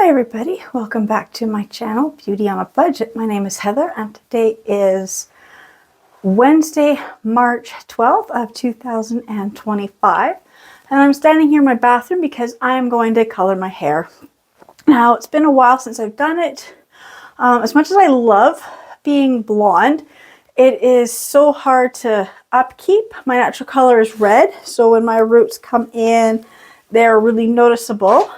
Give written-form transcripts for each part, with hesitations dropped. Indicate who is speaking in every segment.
Speaker 1: Hi everybody, welcome back to my channel, Beauty on a Budget. My name is Heather and today is Wednesday, March 12th of 2025. And I'm standing here in my bathroom because I'm going to color my hair. Now, it's been a while since I've done it. As much as I love being blonde, it is so hard to upkeep. My natural color is red, so when my roots come in, they're really noticeable.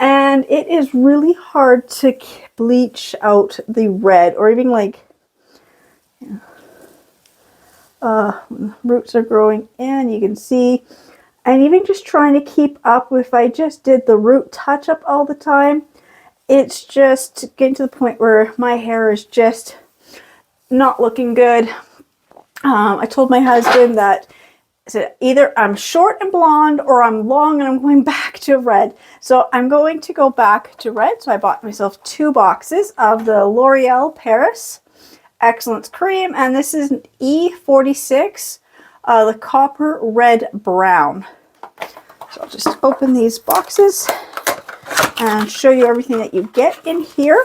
Speaker 1: And it is really hard to bleach out the red, or even like, roots are growing in, you can see. And even just trying to keep up, if I just did the root touch up all the time, it's just getting to the point where my hair is just not looking good. I told my husband that either I'm short and blonde or I'm long and I'm going back to red. So I'm going to go back to red. So I bought myself 2 boxes of the L'Oreal Paris Excellence Cream, and this is an E46, the Copper Red Brown. So I'll just open these boxes and show you everything that you get in here.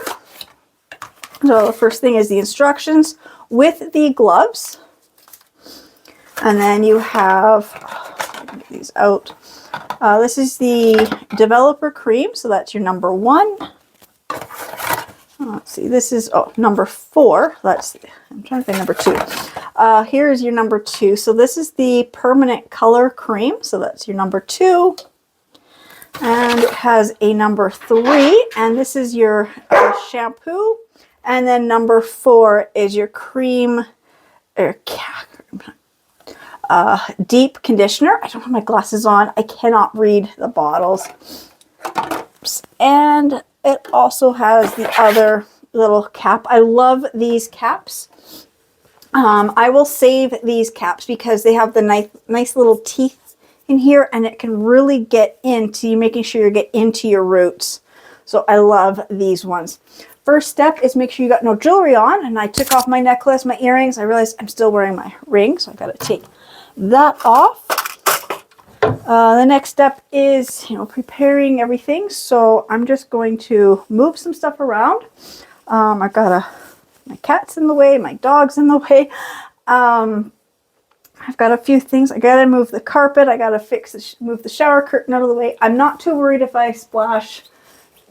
Speaker 1: So the first thing is the instructions with the gloves. And then you have, get these out. This is the Developer Cream, so that's your number 1. Let's see, this is number 4. I'm trying to find number 2. Here is your number 2. So this is the Permanent Color Cream, so that's your number 2. And it has a number 3, and this is your shampoo. And then number 4 is your cream, deep conditioner. I don't have my glasses on. I cannot read the bottles. And it also has the other little cap. I love these caps. I will save these caps because they have the nice little teeth in here, and it can really get into you, making sure you get into your roots. So I love these ones. First step is make sure you got no jewelry on. And I took off my necklace, my earrings. I realized I'm still wearing my ring, so I got to take that off. The next step is, preparing everything. So I'm just going to move some stuff around. I've got my cat's in the way, my dog's in the way. I've got a few things. I gotta move the carpet. I gotta move the shower curtain out of the way. I'm not too worried if I splash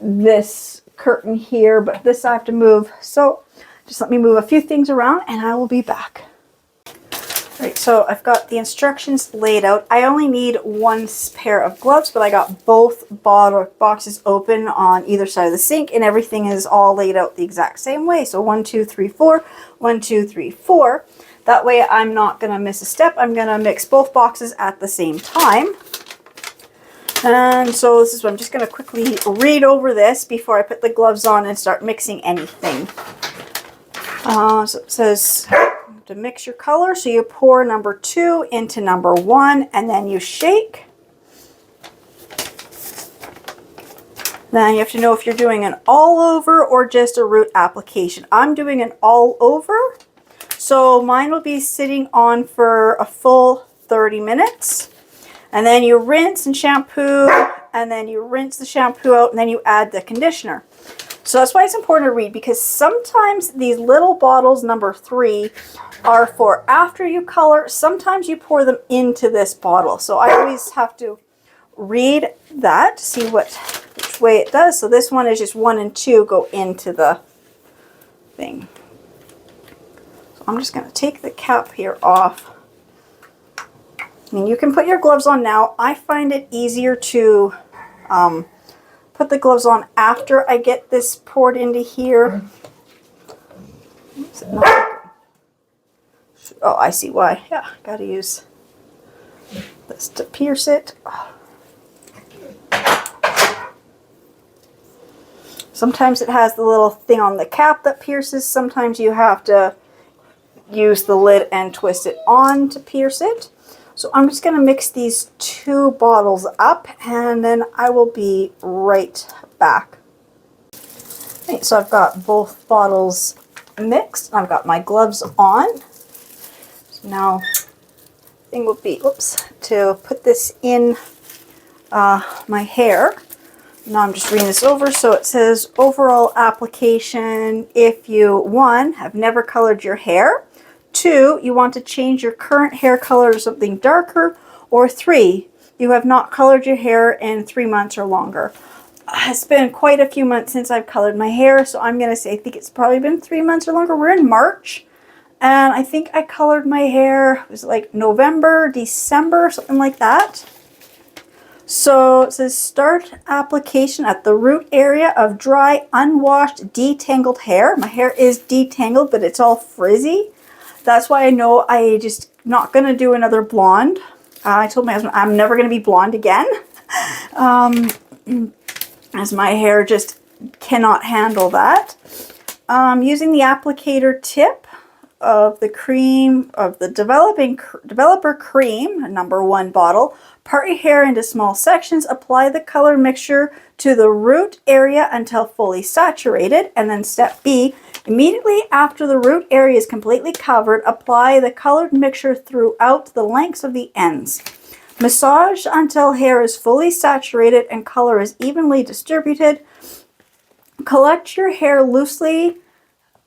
Speaker 1: this curtain here, but this I have to move. So just let me move a few things around and I will be back. Right, so I've got the instructions laid out. I only need 1 pair of gloves, but I got both boxes open on either side of the sink, and everything is all laid out the exact same way. So 1, 2, 3, 4, 1, 2, 3, 4. That way I'm not going to miss a step. I'm going to mix both boxes at the same time. And so this is what I'm just going to quickly read over this before I put the gloves on and start mixing anything. So it says to mix your color. So you pour number 2 into number 1 and then you shake. Then you have to know if you're doing an all over or just a root application. I'm doing an all over. So mine will be sitting on for a full 30 minutes. And then you rinse and shampoo, and then you rinse the shampoo out, and then you add the conditioner. So that's why it's important to read, because sometimes these little bottles, number 3, are for after you color. Sometimes you pour them into this bottle. So I always have to read that to see which way it does. So this one is just 1 and 2 go into the thing. So I'm just going to take the cap here off. I mean, you can put your gloves on now. I find it easier to put the gloves on after I get this poured into here. Is it not? Oh, I see why. Yeah, got to use this to pierce it. Sometimes it has the little thing on the cap that pierces. Sometimes you have to use the lid and twist it on to pierce it. So I'm just going to mix these 2 bottles up and then I will be right back. Okay, so I've got both bottles mixed. I've got my gloves on. So now the thing will be, to put this in my hair. Now I'm just reading this over. So it says overall application if you, 1, have never colored your hair, 2, you want to change your current hair color to something darker, or 3, you have not colored your hair in 3 months or longer. It's been quite a few months since I've colored my hair, so I'm going to say I think it's probably been 3 months or longer. We're in March, and I think I colored my hair, it was like November, December, something like that. So it says start application at the root area of dry, unwashed, detangled hair. My hair is detangled, but it's all frizzy. That's why I know I just not going to do another blonde. I told my husband I'm never going to be blonde again. As my hair just cannot handle that. Using the applicator tip of the cream, of the Developer Cream, number 1 bottle, part your hair into small sections, apply the color mixture to the root area until fully saturated, and then step B, immediately after the root area is completely covered, apply the colored mixture throughout the lengths of the ends. Massage until hair is fully saturated and color is evenly distributed. Collect your hair loosely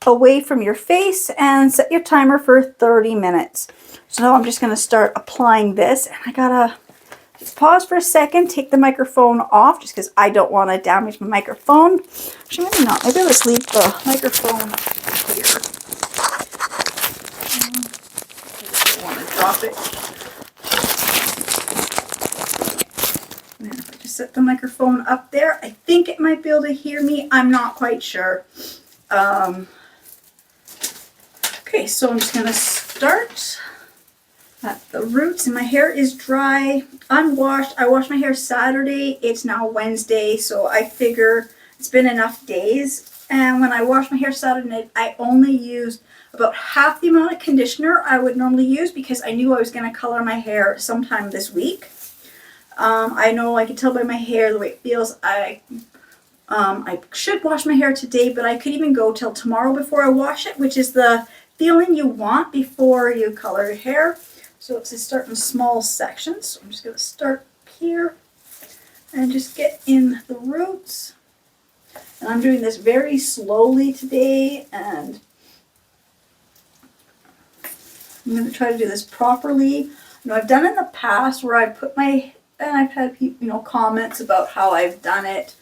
Speaker 1: away from your face and set your timer for 30 minutes. So now I'm just going to start applying this, and I gotta pause for a second, take the microphone off just because I don't want to damage my microphone. Actually, maybe not. Maybe let's leave the microphone here. I don't want to drop it. And if I just set the microphone up there, I think it might be able to hear me. I'm not quite sure. Okay, so I'm just going to start at the roots, and my hair is dry, unwashed. I washed my hair Saturday. It's now Wednesday, so I figure it's been enough days. And when I washed my hair Saturday night, I only used about half the amount of conditioner I would normally use because I knew I was going to color my hair sometime this week. I know I can tell by my hair the way it feels. I should wash my hair today, but I could even go till tomorrow before I wash it, which is the feeling you want before you color your hair. So it's to start in small sections. So I'm just going to start here and just get in the roots. And I'm doing this very slowly today, and I'm going to try to do this properly. You know, I've done it in the past where I put my, and I've had people, comments about how I've done it.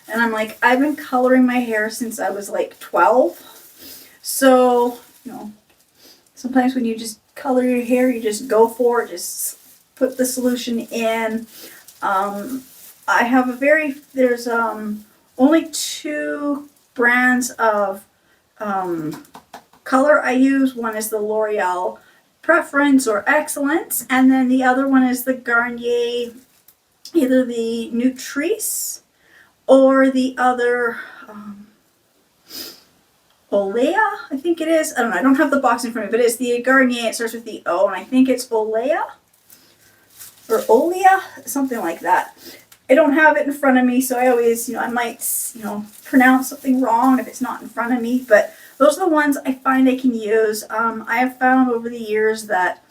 Speaker 1: And I'm like, I've been coloring my hair since I was like 12. So, sometimes when you just color your hair, you just go for it, just put the solution in. I have there's only 2 brands of color I use. One is the L'Oreal Preference or Excellence, and then the other one is the Garnier, either the Nutrice or the other Olea, I think it is. I don't know. I don't have the box in front of me, but it's the Garnier. It starts with the O, and I think it's Olea or Olea, something like that. I don't have it in front of me, so I always, I might, pronounce something wrong if it's not in front of me. But those are the ones I find I can use. I have found over the years that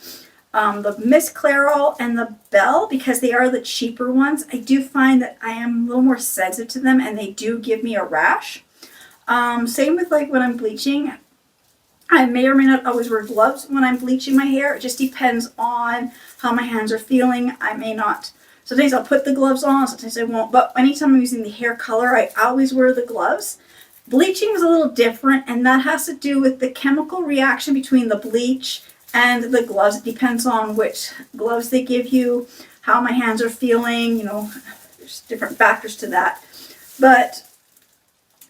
Speaker 1: the Miss Clairol and the Belle, because they are the cheaper ones, I do find that I am a little more sensitive to them, and they do give me a rash. Same with like when I'm bleaching. I may or may not always wear gloves when I'm bleaching my hair. It just depends on how my hands are feeling. I may not. Sometimes I'll put the gloves on, sometimes I won't. But anytime I'm using the hair color, I always wear the gloves. Bleaching is a little different, and that has to do with the chemical reaction between the bleach and the gloves. It depends on which gloves they give you, how my hands are feeling, there's different factors to that. But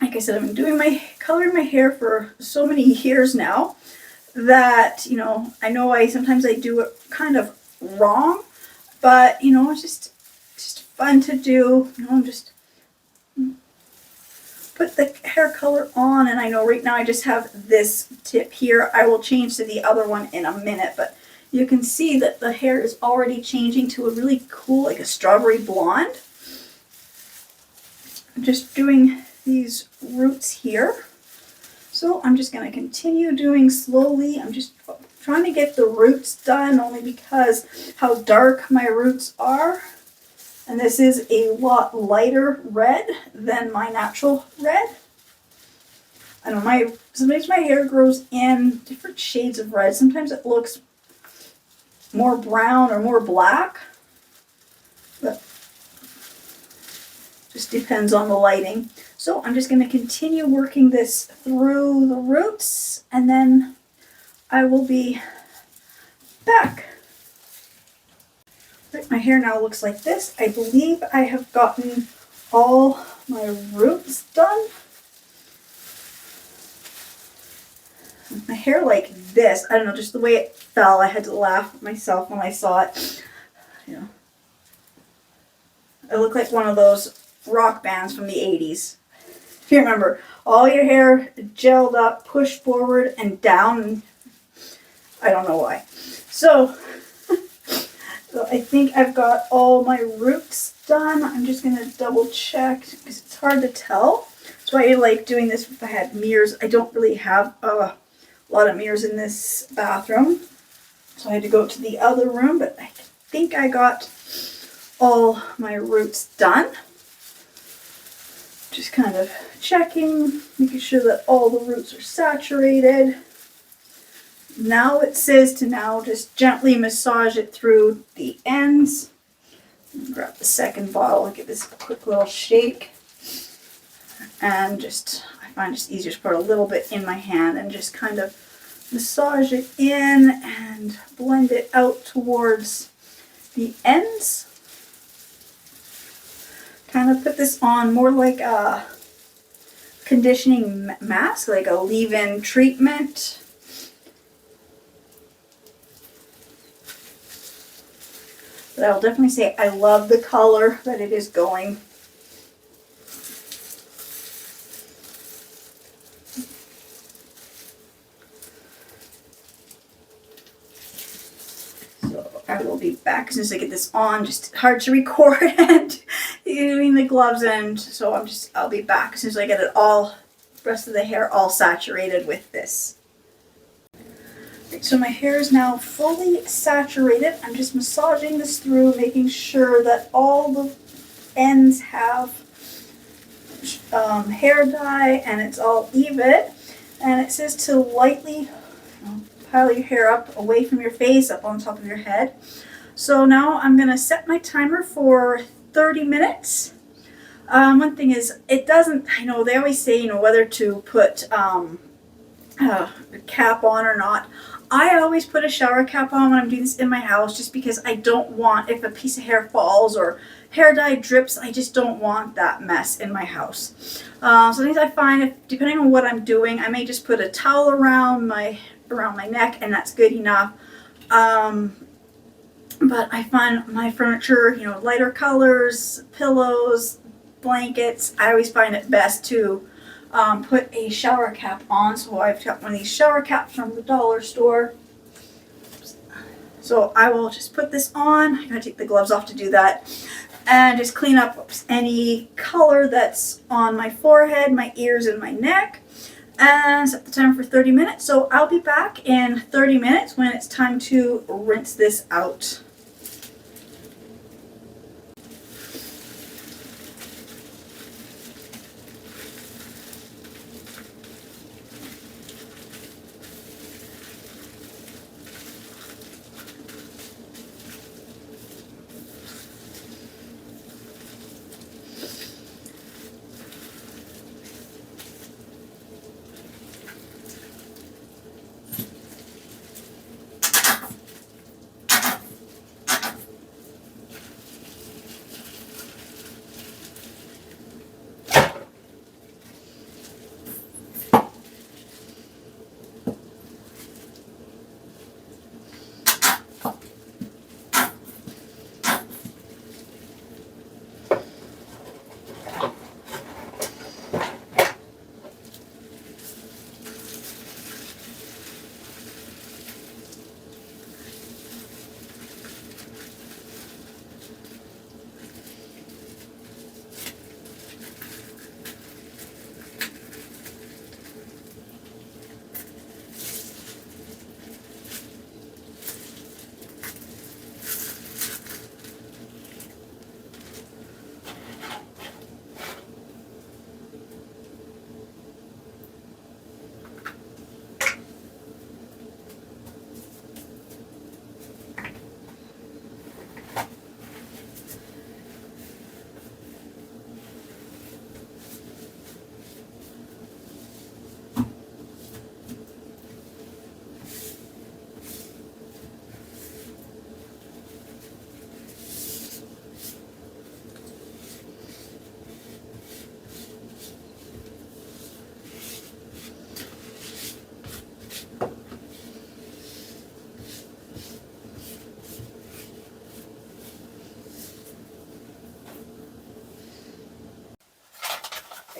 Speaker 1: like I said, I've been coloring my hair for so many years now that, I know sometimes I do it kind of wrong, but, it's just fun to do. I'm just put the hair color on, and I know right now I just have this tip here. I will change to the other one in a minute, but you can see that the hair is already changing to a really cool, like a strawberry blonde. I'm just doing these roots here. So I'm just going to continue doing slowly. I'm just trying to get the roots done only because how dark my roots are. And this is a lot lighter red than my natural red. I don't know, sometimes my hair grows in different shades of red. Sometimes it looks more brown or more black, but just depends on the lighting. So I'm just going to continue working this through the roots, and then I will be back. My hair now looks like this. I believe I have gotten all my roots done. My hair like this, I don't know, just the way it fell, I had to laugh at myself when I saw it. You know, I look like one of those rock bands from the 80s. If you remember, all your hair gelled up, pushed forward and down. I don't know why. So I think I've got all my roots done. I'm just going to double check because it's hard to tell. That's why I like doing this if I had mirrors. I don't really have a lot of mirrors in this bathroom, so I had to go to the other room, but I think I got all my roots done. Just kind of checking, making sure that all the roots are saturated. Now it says to now just gently massage it through the ends. Grab the second bottle, give this a quick little shake, and just, I find it's easier to put a little bit in my hand and just kind of massage it in and blend it out towards the ends. Kind of put this on more like a conditioning mask, like a leave-in treatment. But I'll definitely say I love the color that it is going. So I will be back as soon as I get this on. Just hard to record and doing the gloves, and so I'll be back as soon as I get it all, the rest of the hair all saturated with this. So my hair is now fully saturated. I'm just massaging this through, making sure that all the ends have hair dye and it's all even. And it says to lightly pile your hair up away from your face, up on top of your head. So now I'm going to set my timer for 30 minutes. One thing is, it doesn't, I know they always say, whether to put a cap on or not. I always put a shower cap on when I'm doing this in my house, just because I don't want, if a piece of hair falls or hair dye drips, I just don't want that mess in my house. Sometimes I find, if depending on what I'm doing, I may just put a towel around my neck, and that's good enough. But I find my furniture, lighter colors, pillows, blankets, I always find it best to put a shower cap on. So I've got one of these shower caps from the dollar store. So I will just put this on. I gotta take the gloves off to do that. And just clean up any color that's on my forehead, my ears, and my neck. And set the timer for 30 minutes. So I'll be back in 30 minutes when it's time to rinse this out.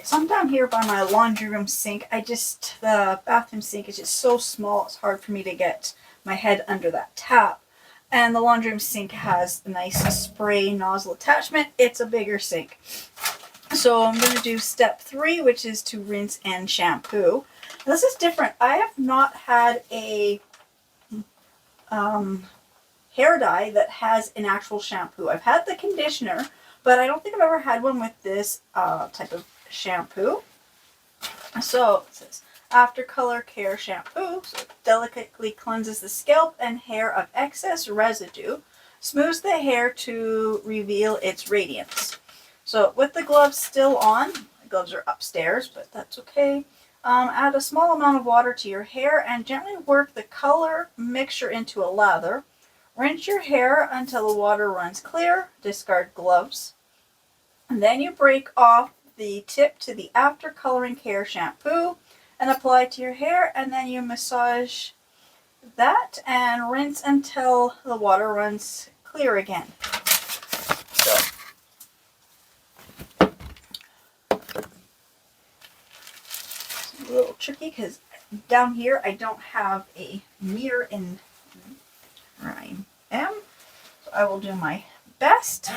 Speaker 1: So I'm down here by my laundry room sink. The bathroom sink is just so small, it's hard for me to get my head under that tap. And the laundry room sink has a nice spray nozzle attachment. It's a bigger sink. So I'm going to do step 3, which is to rinse and shampoo. Now, this is different. I have not had a hair dye that has an actual shampoo. I've had the conditioner, but I don't think I've ever had one with this type of shampoo. So it says After Color Care Shampoo. So it delicately cleanses the scalp and hair of excess residue, smooths the hair to reveal its radiance. So with the gloves still on, the gloves are upstairs, but that's okay. Add a small amount of water to your hair and gently work the color mixture into a lather. Rinse your hair until the water runs clear. Discard gloves. And then you break off the tip to the After Coloring Care shampoo and apply it to your hair, and then you massage that and rinse until the water runs clear again. So it's a little tricky because down here I don't have a mirror in where I am, so I will do my best.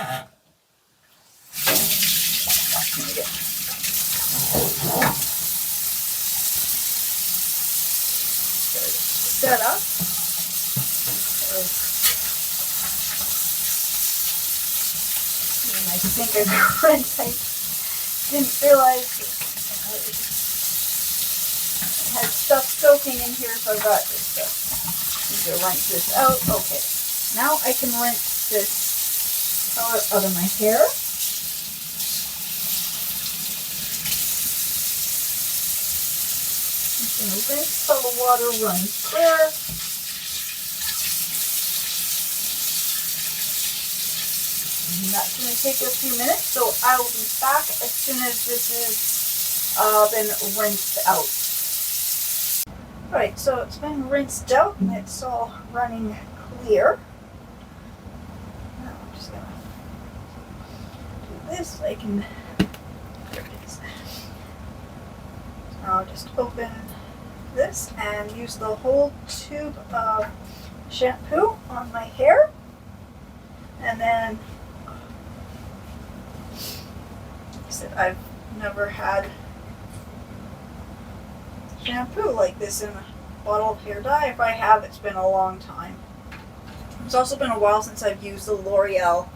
Speaker 1: Set up. I think I rinse. I didn't realize it had stuff soaking in here, so I got this stuff. Need to rinse this out. Okay, now I can rinse this color out of my hair. I'm going to rinse till the water runs clear. And that's going to take a few minutes, so I will be back as soon as this has been rinsed out. Alright, so it's been rinsed out and it's all running clear. Now I'm just going to do this so I can... There it is. I'll just open this and use the whole tube of shampoo on my hair, and then like I said, I've never had shampoo like this in a bottle of hair dye. If I have, it's been a long time. It's also been a while since I've used the L'Oreal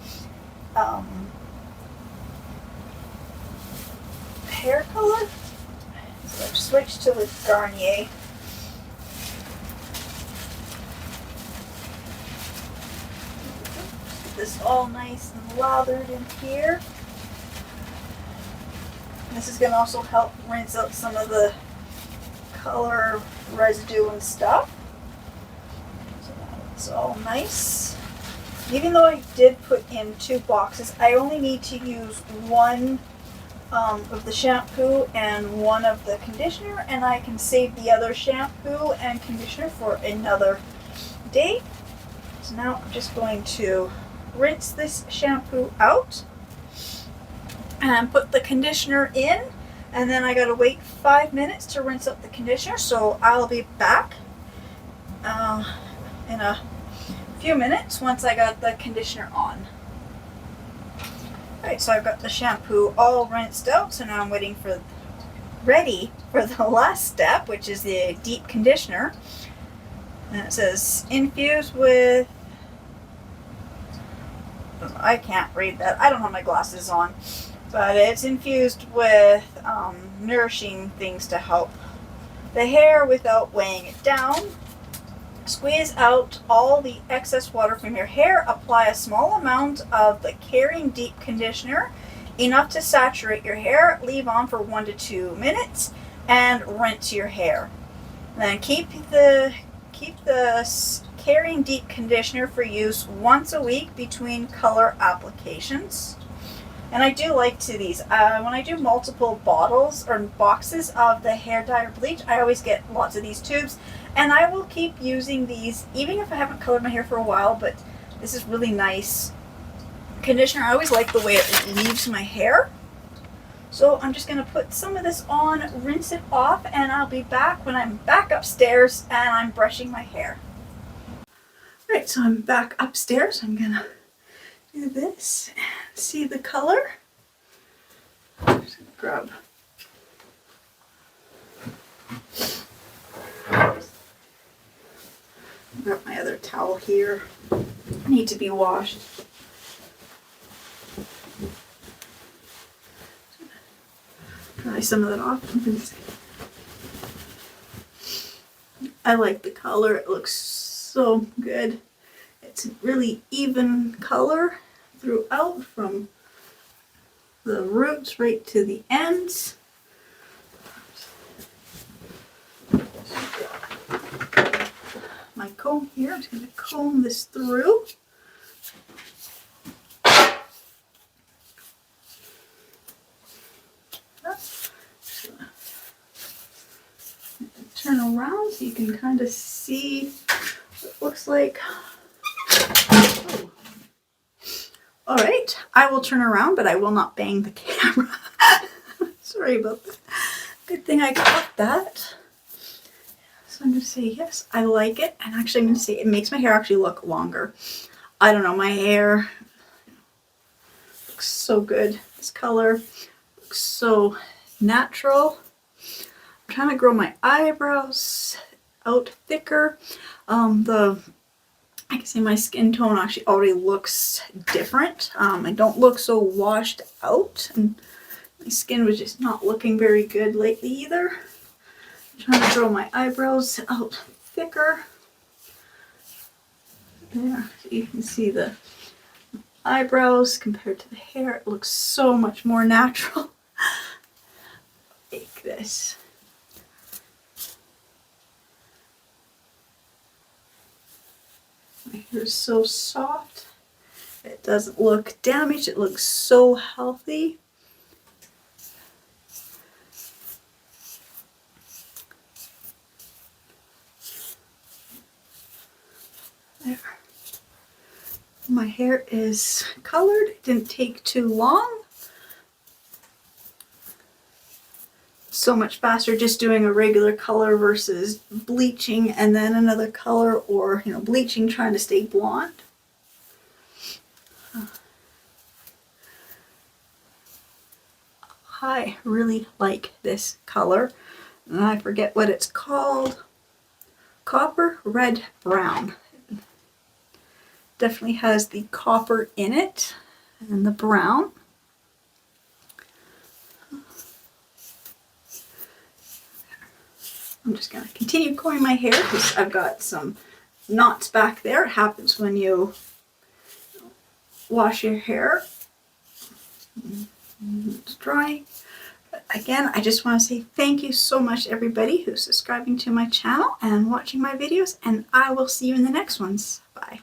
Speaker 1: hair color. So I've switched to the Garnier. Get this all nice and lathered in here. This is going to also help rinse out some of the color residue and stuff. So it's all nice. Even though I did put in 2 boxes, I only need to use one of the shampoo and one of the conditioner, and I can save the other shampoo and conditioner for another day. So now I'm just going to rinse this shampoo out and put the conditioner in, and then I gotta wait 5 minutes to rinse up the conditioner, so I'll be back in a few minutes once I got the conditioner on. Alright, so I've got the shampoo all rinsed out, so now I'm ready for the last step, which is the deep conditioner. And it says infuse with, I can't read that, I don't have my glasses on, but it's infused with nourishing things to help the hair without weighing it down. Squeeze out all the excess water from your hair. Apply a small amount of the Caring Deep Conditioner, enough to saturate your hair. Leave on for 1 to 2 minutes and rinse your hair. Then keep the Caring Deep Conditioner for use once a week between color applications. And I do like these. When I do multiple bottles or boxes of the hair dye or bleach, I always get lots of these tubes. And I will keep using these, even if I haven't colored my hair for a while, but this is really nice conditioner. I always like the way it leaves my hair. So I'm just going to put some of this on, rinse it off, and I'll be back when I'm back upstairs and I'm brushing my hair. Right, so I'm back upstairs. I'm going to do this and see the color. I'm just going to grab my other towel here. Need to be washed. Dry some of that off. I like the color. It looks so good. It's a really even color throughout, from the roots right to the ends. My comb here, I'm just going to comb this through. Turn around so you can kind of see what it looks like. Oh. All right, I will turn around, but I will not bang the camera. Sorry about that. Good thing I caught that. So I'm going to say, yes, I like it. And actually, I'm going to say it makes my hair actually look longer. I don't know, my hair looks so good. This color looks so natural. I'm trying to grow my eyebrows out thicker. I can say my skin tone actually already looks different. I don't look so washed out, and my skin was just not looking very good lately either. I'm trying to grow my eyebrows out thicker. There, so you can see the eyebrows compared to the hair. It looks so much more natural. Like this. My hair is so soft. It doesn't look damaged. It looks so healthy. There. My hair is colored. It didn't take too long. So much faster just doing a regular color versus bleaching and then another color, or bleaching trying to stay blonde. I really like this color, and I forget what it's called. Copper Red Brown. Definitely has the copper in it and the brown. I'm just going to continue combing my hair because I've got some knots back there. It happens when you wash your hair. It's drying. But again, I just want to say thank you so much, everybody who's subscribing to my channel and watching my videos, and I will see you in the next ones. Bye.